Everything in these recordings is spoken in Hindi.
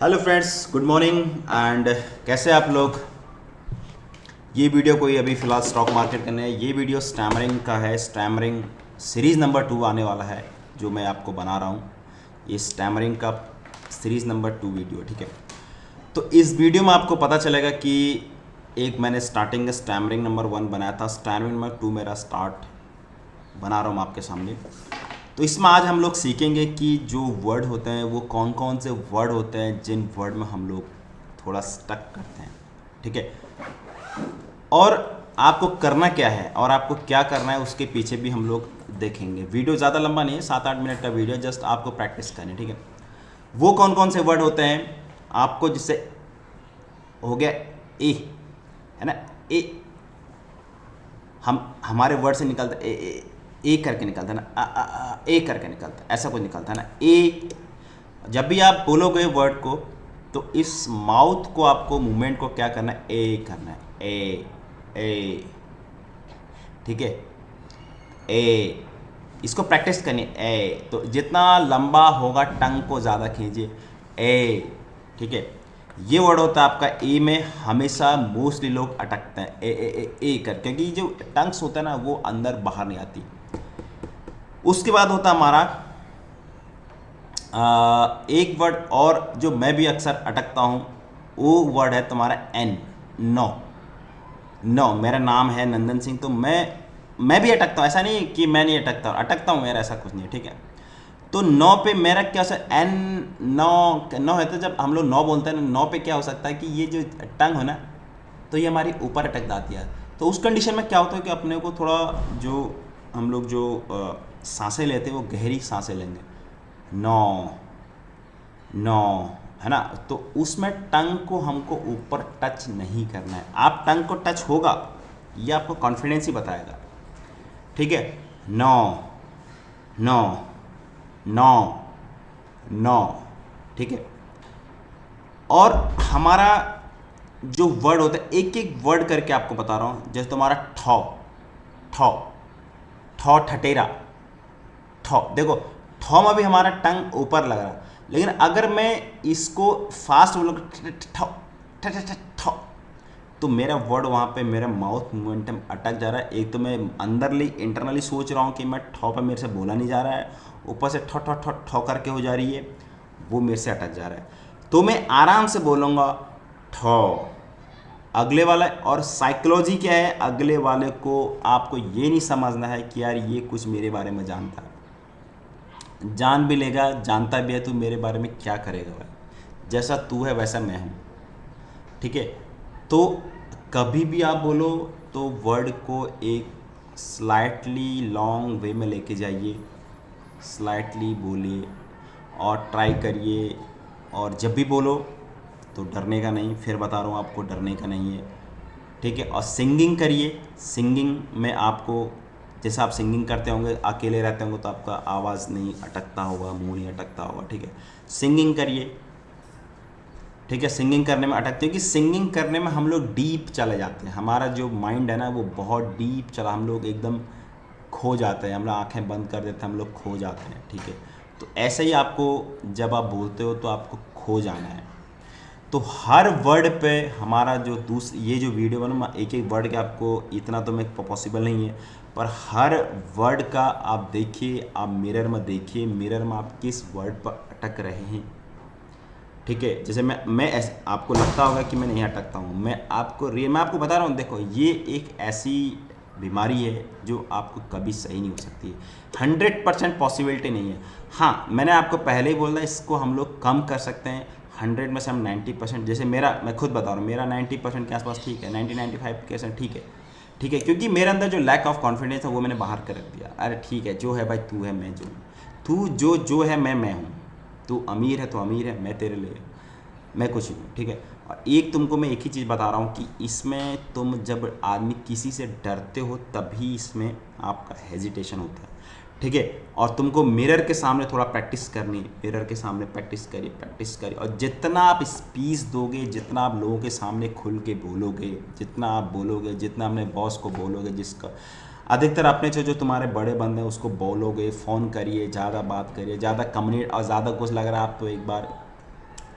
Hello friends, good morning and कैसे आप लोग। ये वीडियो कोई अभी फ़िलहाल स्टॉक मार्केट का नहीं है। ये वीडियो स्टैमरिंग का है। स्टैमरिंग सीरीज़ नंबर 2 आने वाला है जो मैं आपको बना रहा हूँ। ये स्टैमरिंग का सीरीज़ नंबर 2 वीडियो, ठीक है। तो इस वीडियो में आपको पता चलेगा कि एक मैंने स्टार्टिंग में स्टैमरिंग नंबर 1 बनाया था, स्टैमरिंग नंबर 2 मेरा स्टार्ट बना रहा हूँ मैं आपके सामने। तो इसमें आज हम लोग सीखेंगे कि जो वर्ड होते हैं वो कौन कौन से वर्ड होते हैं जिन वर्ड में हम लोग थोड़ा स्टक करते हैं, ठीक है। और आपको करना क्या है और आपको क्या करना है उसके पीछे भी हम लोग देखेंगे। वीडियो ज़्यादा लंबा नहीं है, 7-8 मिनट का वीडियो, जस्ट आपको प्रैक्टिस करनी है, ठीक है। वो कौन कौन से वर्ड होते हैं आपको, जिससे हो गया ए, है ना। ए हमारे वर्ड से निकलता है ए करके निकलता है ना, ए करके निकलता है, ऐसा कुछ निकलता है ना ए। जब भी आप बोलोगे वर्ड को तो इस माउथ को आपको मूवमेंट को क्या करना है, ए करना है, ए, ठीक है। ए इसको प्रैक्टिस करनी है, ए। तो जितना लंबा होगा टंग को ज़्यादा खींचिए, ए, ठीक है। ये वर्ड होता है आपका ए में हमेशा मोस्टली लोग अटकते हैं ए कर, क्योंकि जो टंग्स होता है ना वो अंदर बाहर नहीं आती। उसके बाद होता हमारा एक वर्ड और जो मैं भी अक्सर अटकता हूँ, वो वर्ड है तुम्हारा एन, नो। नो मेरा नाम है नंदन सिंह, तो मैं भी अटकता हूँ, ऐसा नहीं कि मैं नहीं अटकता हूँ, मेरा ऐसा कुछ नहीं है, ठीक है। तो नौ पे मेरा क्या हो सकता है, एन नौ है। तो जब हम लोग नौ बोलते हैं ना, नौ पे क्या हो सकता है कि ये जो टंग है ना, तो ये हमारी ऊपर अटक जाती है। तो उस कंडीशन में क्या होता है कि अपने को थोड़ा जो हम लोग जो सांसें लेते हैं वो गहरी सांसें लेंगे, नौ नौ, है ना। तो उसमें टंग को हमको ऊपर टच नहीं करना है। आप टंग को टच होगा ये आपको कॉन्फिडेंस ही बताएगा, ठीक है। नौ नौ नौ नौ, ठीक है। और हमारा जो वर्ड होता है, एक एक वर्ड करके आपको बता रहा हूँ। जैसे तुम्हारा ठौ, ठौ ठौ ठटेरा, ठौ, देखो ठौ में भी हमारा टंग ऊपर लग रहा है, लेकिन अगर मैं इसको फास्ट बोलूँगा ठौ ठौ, तो मेरा वर्ड वहाँ पे मेरा माउथ मोमेंटम अटक जा रहा है। एक तो मैं अंदरली इंटरनली सोच रहा हूँ कि मैं ठौ पे मेरे से बोला नहीं जा रहा है, ऊपर से ठौ ठौ ठौ ठौ करके हो जा रही है, वो मेरे से अटक जा रहा है। तो मैं आराम से बोलूँगा ठौ, अगले वाला। और साइकोलॉजी क्या है, अगले वाले को आपको ये नहीं समझना है कि यार ये कुछ मेरे बारे में जानता है। जान भी लेगा, जानता भी है, तू मेरे बारे में क्या करेगा भाई, जैसा तू है वैसा मैं हूँ, ठीक है। तो कभी भी आप बोलो तो वर्ड को एक स्लाइटली लॉन्ग वे में लेके जाइए, स्लाइटली बोलिए और ट्राई करिए। और जब भी बोलो तो डरने का नहीं, फिर बता रहा हूँ आपको डरने का नहीं है, ठीक है। और सिंगिंग करिए। सिंगिंग में आपको, जैसे आप सिंगिंग करते होंगे अकेले रहते होंगे तो आपका आवाज़ नहीं अटकता होगा, मुंह नहीं अटकता होगा, ठीक है। सिंगिंग करिए, ठीक है। सिंगिंग करने में अटकते हैं कि सिंगिंग करने में हम लोग डीप चले जाते हैं, हमारा जो माइंड है ना वो बहुत डीप चला, हम लोग एकदम खो जाते हैं, हम लोग आँखें बंद कर देते हैं, हम लोग खो जाते हैं, ठीक है। तो ऐसे ही आपको जब आप बोलते हो तो आपको खो जाना है। तो हर वर्ड पे हमारा जो ये जो वीडियो बना, एक एक वर्ड के आपको इतना तो मैं पॉसिबल नहीं है, पर हर वर्ड का आप देखिए, आप मिरर में देखिए, मिरर में आप किस वर्ड पर अटक रहे हैं, ठीक है। जैसे मैं ऐसे आपको लगता होगा कि मैं नहीं अटकता हूँ, मैं आपको बता रहा हूँ। देखो ये एक ऐसी बीमारी है जो आपको कभी सही नहीं हो सकती है, 100% पॉसिबिलिटी नहीं है। हाँ, मैंने आपको पहले ही बोला, इसको हम लोग कम कर सकते हैं। 100 में से हम 90%, जैसे मैं खुद बता रहा हूँ, मेरा 90% के आसपास ठीक है, 90-95% ठीक है, ठीक है। क्योंकि मेरे अंदर जो लैक ऑफ कॉन्फिडेंस है वो मैंने बाहर कर रख दिया। अरे ठीक है, जो है भाई तू है, मैं जो हूँ, तू जो है मैं हूँ। तू अमीर है तो अमीर है, मैं तेरे लिए, मैं कुछ नहीं, ठीक है। और एक तुमको मैं एक ही चीज़ बता रहा हूँ कि इसमें तुम जब आदमी किसी से डरते हो तभी इसमें आपका हेजिटेशन होता है, ठीक है। और तुमको मिरर के सामने थोड़ा प्रैक्टिस करनी है, मिरर के सामने प्रैक्टिस करिए। और जितना आप स्पीच दोगे, जितना आप लोगों के सामने खुल के बोलोगे, जितना आप बोलोगे, जितना अपने बॉस को बोलोगे, जिसका अधिकतर अपने से जो तुम्हारे बड़े बंदे हैं उसको बोलोगे, फ़ोन करिए, ज़्यादा बात करिए, ज़्यादा कम्युनिकेट। और ज़्यादा कुछ लग रहा है आप तो एक बार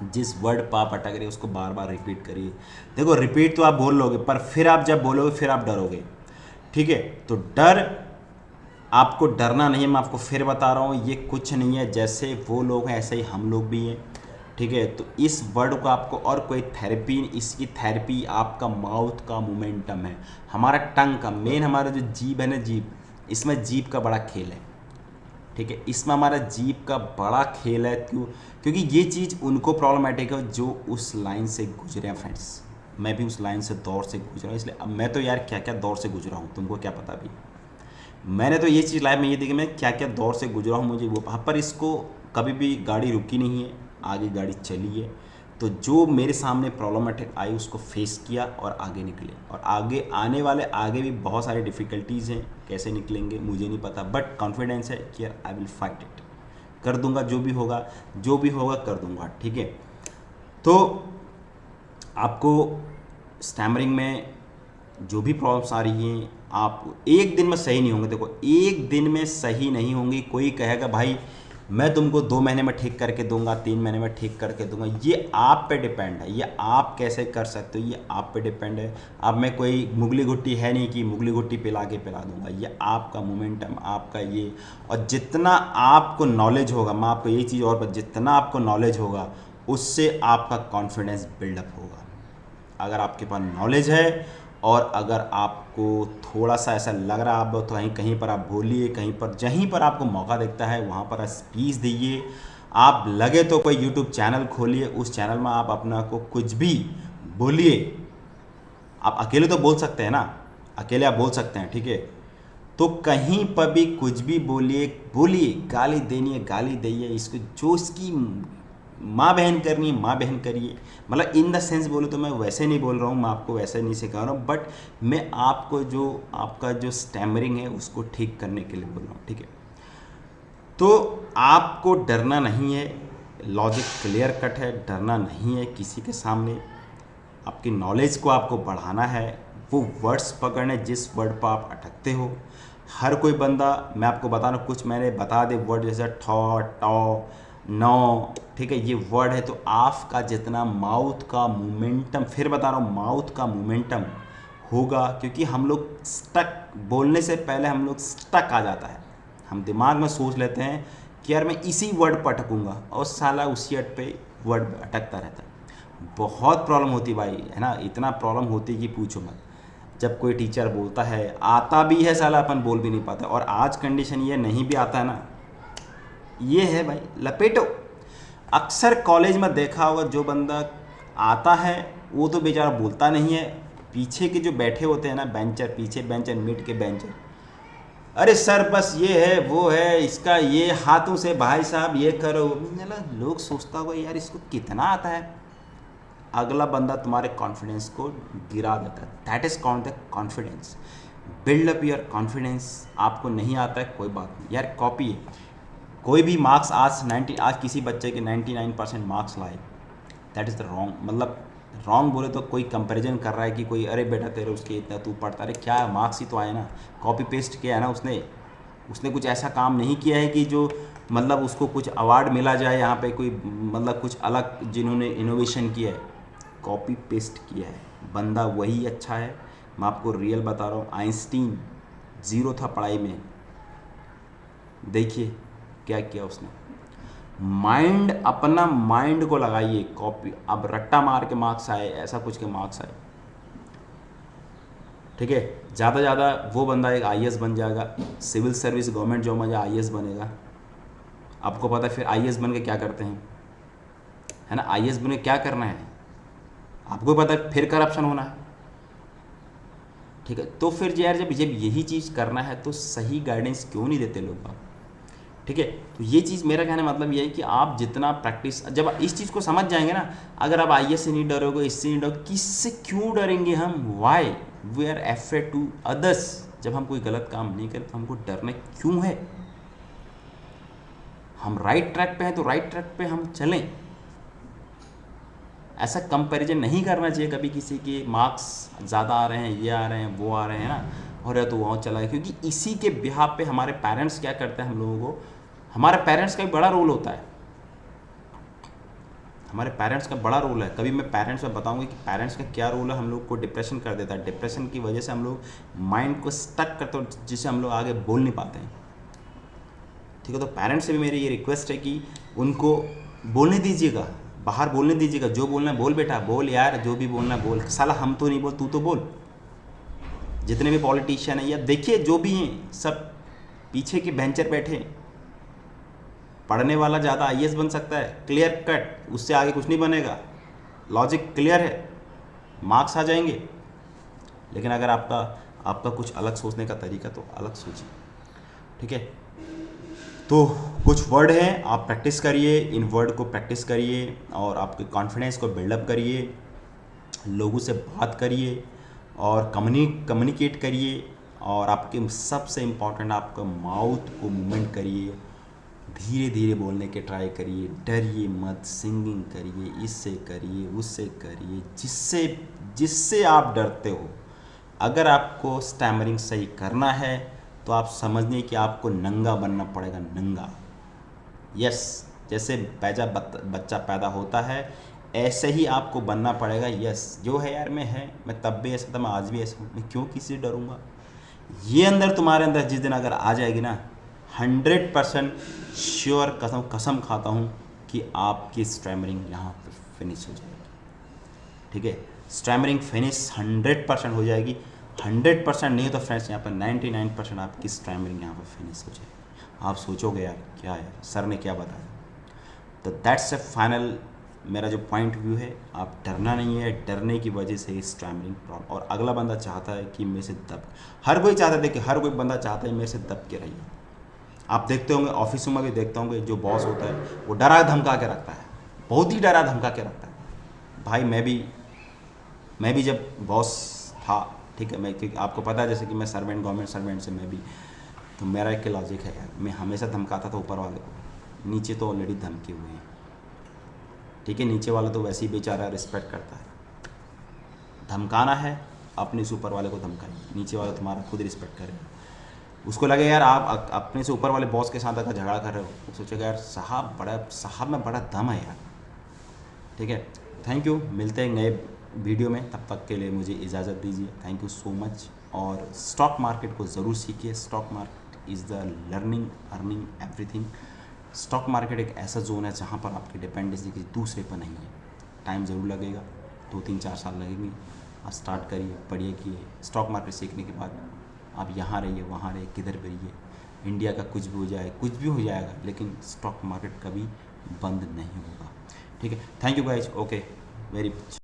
जिस वर्ड पर आप अटक रहे उसको बार बार रिपीट करिए। देखो रिपीट तो आप बोल लोगे, पर फिर आप जब बोलोगे फिर आप डरोगे। ठीक है, तो डर, आपको डरना नहीं है। मैं आपको फिर बता रहा हूँ, ये कुछ नहीं है, जैसे वो लोग हैं ऐसे ही हम लोग भी हैं। ठीक है, तो इस वर्ड को आपको और कोई थेरेपी, इसकी थेरेपी आपका माउथ का मोमेंटम है, हमारा टंग का, मेन हमारा जो जीभ है ना, जीभ, इसमें जीभ का बड़ा खेल है। ठीक है, इसमें हमारा जीभ का बड़ा खेल है। क्योंकि ये चीज़ उनको प्रॉब्लमेटिक है जो उस लाइन से गुजरे हैं फ्रेंड्स। मैं भी उस लाइन से, दौर से गुजरा हूँ, इसलिए अब मैं तो यार क्या क्या दौर से गुजरा हूँ तुमको क्या पता भी। मैंने तो ये चीज़ लाइफ में ये देखी, मैं क्या क्या दौर से गुजरा हूँ, मुझे वो वहाँ पर, इसको कभी भी गाड़ी रुकी नहीं है, आगे गाड़ी चली है। तो जो मेरे सामने प्रॉब्लमेटिक आई उसको फेस किया और आगे निकले, और आगे आने वाले आगे भी बहुत सारी डिफ़िकल्टीज़ हैं, कैसे निकलेंगे मुझे नहीं पता, बट कॉन्फिडेंस है कि यार आई विल फाइट इट, कर दूंगा, जो भी होगा, जो भी होगा कर दूंगा। ठीक है, तो आपको स्टैमरिंग में जो भी प्रॉब्लम्स आ रही हैं, आप एक दिन में सही नहीं होंगे। देखो एक दिन में सही नहीं होंगी। कोई कहेगा भाई मैं तुमको 2 महीने में ठीक करके दूंगा, 3 महीने में ठीक करके दूंगा, ये आप पे डिपेंड है, ये आप कैसे कर सकते हो, ये आप पे डिपेंड है। अब मैं कोई मुगली घुट्टी है नहीं कि मुगली घुट्टी पिला के पिला दूंगा, ये आपका मोमेंटम, आपका ये, और जितना आपको नॉलेज होगा, मैं आपको ये चीज़ और, जितना आपको नॉलेज होगा उससे आपका कॉन्फिडेंस बिल्डअप होगा। अगर आपके पास नॉलेज है और अगर आपको थोड़ा सा ऐसा लग रहा है, आप तो कहीं पर आप बोलिए, कहीं पर जहीं पर आपको मौका दिखता है वहाँ पर स्पीच दीजिए। आप लगे तो कोई यूट्यूब चैनल खोलिए, उस चैनल में आप अपना को कुछ भी बोलिए। आप अकेले तो बोल सकते हैं ना, अकेले आप बोल सकते हैं, ठीक है, तो कहीं पर भी कुछ भी बोलिए, बोलिए, गाली देनी है गाली दीजिए, इसको जो इसकी माँ बहन करनी है माँ बहन करिए। मतलब इन द सेंस बोलो तो मैं वैसे नहीं बोल रहा हूँ, मैं आपको वैसे नहीं सिखा रहा हूँ, बट मैं आपको जो आपका जो स्टैमरिंग है उसको ठीक करने के लिए बोल रहा हूँ। ठीक है, तो आपको डरना नहीं है, लॉजिक क्लियर कट है, डरना नहीं है किसी के सामने। आपकी नॉलेज को आपको बढ़ाना है, वो वर्ड्स पकड़ने जिस वर्ड पर आप अटकते हो। हर कोई बंदा, मैं आपको बता रहा हूँ, कुछ मैंने बता दे वर्ड जैसे ठॉ, टॉ, नौ, ठीक है, ये वर्ड है। तो आपका जितना माउथ का मोमेंटम, फिर बता रहा हूँ, माउथ का मोमेंटम होगा, क्योंकि हम लोग स्टक, बोलने से पहले हम लोग स्टक आ जाता है, हम दिमाग में सोच लेते हैं कि यार मैं इसी वर्ड पर अटकूँगा, और साला उसी अट पे वर्ड अटकता रहता है। बहुत प्रॉब्लम होती भाई, है ना, इतना प्रॉब्लम होती कि पूछो मत। जब कोई टीचर बोलता है, आता भी है साला, अपन बोल भी नहीं पाता, और आज कंडीशन ये नहीं भी आता है ना, ये है भाई लपेटो। अक्सर कॉलेज में देखा होगा, जो बंदा आता है वो तो बेचारा बोलता नहीं है, पीछे के जो बैठे होते हैं ना बेंचर, पीछे बेंचर, मिड के बेंचर, अरे सर बस ये है वो है, इसका ये हाथों से भाई साहब ये करो, मतलब लोग सोचता होगा यार इसको कितना आता है। अगला बंदा तुम्हारे कॉन्फिडेंस को गिरा देता है। That is called the confidence. Build up your confidence. आपको नहीं आता है कोई बात नहीं यार, कॉपी है। कोई भी मार्क्स आज किसी बच्चे के 99% मार्क्स लाए, दैट इज़ द रॉन्ग, मतलब रॉन्ग बोले तो कोई कंपैरिजन कर रहा है कि कोई, अरे बेटा तेरे उसके इतना तू पढ़ता, अरे क्या मार्क्स ही तो आए ना, कॉपी पेस्ट किया है ना उसने कुछ ऐसा काम नहीं किया है कि जो मतलब उसको कुछ अवार्ड मिला जाए यहाँ पे, कोई मतलब कुछ अलग जिन्होंने इनोवेशन किया है, कॉपी पेस्ट किया है, बंदा वही अच्छा है। मैं आपको रियल बता रहा हूँ, आइंस्टीन ज़ीरो था पढ़ाई में, देखिए क्या किया उसने। माइंड, अपना माइंड को लगाइए, कॉपी, अब रट्टा मार के मार्क्स आए, ऐसा कुछ के मार्क्स आए, ठीक है, ज़्यादा ज़्यादा वो बंदा एक आईएएस बन जाएगा, सिविल सर्विस गवर्नमेंट जॉब में आईएएस बनेगा। आपको पता है फिर आईएएस बन के क्या करते हैं, है ना, आईएएस बन के क्या करना है आपको पता है, फिर करप्शन होना है। ठीक है, तो फिर यार जब यही चीज़ करना है तो सही गाइडेंस क्यों नहीं देते लोग बाग। ठीक है, तो ये चीज़ मेरा कहने मतलब ये है कि आप जितना प्रैक्टिस, जब इस चीज़ को समझ जाएंगे ना, अगर आप आईएएस से नहीं डरोगे, इससे नहीं डरोगे, किससे क्यों डरेंगे हम, why we are afraid to others. जब हम कोई गलत काम नहीं करें तो हमको डरना क्यों है। हम राइट ट्रैक पे हैं तो राइट ट्रैक पे हम चलें। ऐसा कंपैरिजन नहीं करना चाहिए कभी किसी के, मार्क्स ज़्यादा आ रहे हैं, ये आ रहे हैं, वो आ रहे हैं ना, और या तो वहाँ चला है, क्योंकि इसी के बिहाफ पे हमारे पेरेंट्स क्या करते हैं हम लोगों को, हमारे पेरेंट्स का भी बड़ा रोल होता है। हमारे पेरेंट्स का बड़ा रोल है। कभी मैं पेरेंट्स में बताऊंगी कि पेरेंट्स का क्या रोल है, हम लोग को डिप्रेशन कर देता है। डिप्रेशन की वजह से हम लोग माइंड को स्टक करते हैं, जिससे हम लोग आगे बोल नहीं पाते हैं। ठीक है, तो पेरेंट्स से भी मेरी ये रिक्वेस्ट है कि उनको बोलने दीजिएगा, बाहर बोलने दीजिएगा। जो बोलना है बोल बेटा, बोल यार, जो भी बोलना है बोल। साला हम तो नहीं बोल, तू तो बोल। जितने भी पॉलिटिशियन हैं या देखिए जो भी हैं, सब पीछे के बेंचर बैठे हैं। पढ़ने वाला ज़्यादा आईएएस बन सकता है, क्लियर कट, उससे आगे कुछ नहीं बनेगा। लॉजिक क्लियर है, मार्क्स आ जाएंगे। लेकिन अगर आपका कुछ अलग सोचने का तरीका, तो अलग सोचिए। ठीक है, तो कुछ वर्ड हैं, आप प्रैक्टिस करिए, इन वर्ड को प्रैक्टिस करिए और आपके कॉन्फिडेंस को बिल्डअप करिए। लोगों से बात करिए और कम्युनिकेट करिए। और आपके सबसे इम्पॉर्टेंट, आपका माउथ को मूवमेंट करिए। धीरे धीरे बोलने के ट्राई करिए, डरिए मत। सिंगिंग करिए, इससे करिए, उससे करिए, जिससे जिससे आप डरते हो। अगर आपको स्टैमरिंग सही करना है तो आप समझिए कि आपको नंगा बनना पड़ेगा, नंगा। यस, जैसे बच्चा पैदा होता है ऐसे ही आपको बनना पड़ेगा। यस, जो है यार मैं तब भी ऐसा था, मैं आज भी ऐसा हूँ, मैं क्यों किसी से डरूंगा। ये अंदर तुम्हारे अंदर जिस दिन अगर आ जाएगी ना, 100% श्योर, कसम खाता हूँ कि आपकी स्टैमरिंग यहाँ पर फिनिश हो जाएगी। ठीक है, स्टैमरिंग फिनिश 100% हो जाएगी। 100% नहीं तो फ्रेंड्स, यहाँ पर 99% आपकी स्टैमरिंग यहाँ पर फिनिश हो जाएगी। आप सोचोगे यार क्या है, सर ने क्या बताया। तो दैट्स ए फाइनल मेरा जो पॉइंट व्यू है। आप डरना नहीं है, डरने की वजह से स्टैमरिंग प्रॉब्लम। और अगला बंदा चाहता है कि मेरे से दब, हर कोई चाहता है, देखिए हर कोई बंदा चाहता है मेरे से दब के रहिए। आप देखते होंगे, ऑफिसों में भी देखते होंगे, जो बॉस होता है वो डरा धमका के रखता है, बहुत ही डरा धमका के रखता है। भाई मैं भी जब बॉस था, ठीक है, मैं, क्योंकि आपको पता है जैसे कि मैं गवर्नमेंट सर्वेंट से मैं भी, तो मेरा एक लॉजिक है यार, मैं हमेशा धमकाता था ऊपर वाले को। नीचे तो ऑलरेडी धमके हुए हैं, ठीक है, नीचे वाला तो वैसे ही बेचारा रिस्पेक्ट करता है। धमकाना है, अपने से ऊपर वाले को धमकाइए, नीचे वाला तुम्हारा खुद रिस्पेक्ट करेगा। उसको लगे यार आप अपने से ऊपर वाले बॉस के साथ अगर झगड़ा कर रहे हो, वो सोचेगा यार साहब में बड़ा दम है यार। ठीक है, थैंक यू, मिलते हैं नए वीडियो में, तब तक के लिए मुझे इजाज़त दीजिए। Thank you so much. और स्टॉक मार्केट को ज़रूर सीखिए। Stock market is the learning, earning, everything. Stock market एक ऐसा जोन है जहाँ पर आपकी डिपेंडेंसी किसी दूसरे पर नहीं है। टाइम ज़रूर लगेगा, 2-3-4 साल लगेंगे। आप स्टार्ट करिए, पढ़िए, किए। स्टॉक मार्केट सीखने के बाद आप यहाँ रहिए, वहाँ रहिए, किधर भी रहिए। इंडिया का कुछ भी हो जाए, कुछ भी हो जाएगा, लेकिन स्टॉक मार्केट कभी बंद नहीं होगा। ठीक है, thank you guys, okay, very much.